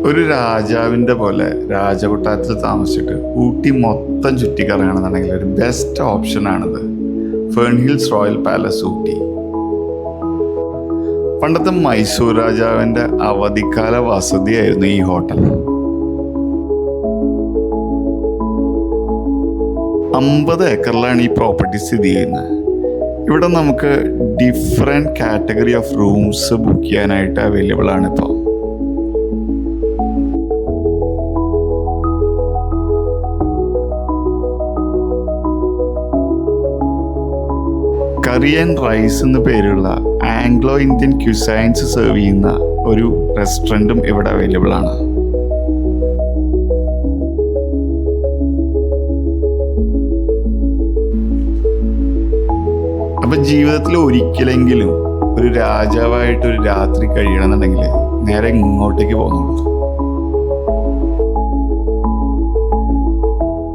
ഒരു രാജാവിൻ്റെ പോലെ രാജകൊട്ടാരത്തിൽ താമസിച്ചിട്ട് ഊട്ടി മൊത്തം ചുറ്റിക്കറങ്ങണമെന്നുണ്ടെങ്കിൽ ഒരു ബെസ്റ്റ് ഓപ്ഷനാണിത്. Fern Hills Royal Palace Ooty. പണ്ടത്തെ മൈസൂർ രാജാവിൻ്റെ അവധിക്കാല വസതിയായിരുന്നു ഈ ഹോട്ടൽ. 50 ഏക്കറിലാണ് ഈ പ്രോപ്പർട്ടി സ്ഥിതി ചെയ്യുന്നത്. ഇവിടെ നമുക്ക് different category of rooms book ചെയ്യാനായിട്ട് അവൈലബിൾ ആണ് ഇപ്പോൾ. കറി ആൻഡ് റൈസ് എന്ന് പേരുള്ള ആംഗ്ലോ ഇന്ത്യൻ ക്യുസൈൻസ് സെർവ് ചെയ്യുന്ന ഒരു റെസ്റ്റോറൻറ്റും ഇവിടെ അവൈലബിൾ ആണ്. അപ്പം ജീവിതത്തിൽ ഒരിക്കലെങ്കിലും ഒരു രാജാവായിട്ട് ഒരു രാത്രി കഴിയണമെന്നുണ്ടെങ്കിൽ നേരെ ഇങ്ങോട്ടേക്ക് പോകുന്നുള്ളൂ.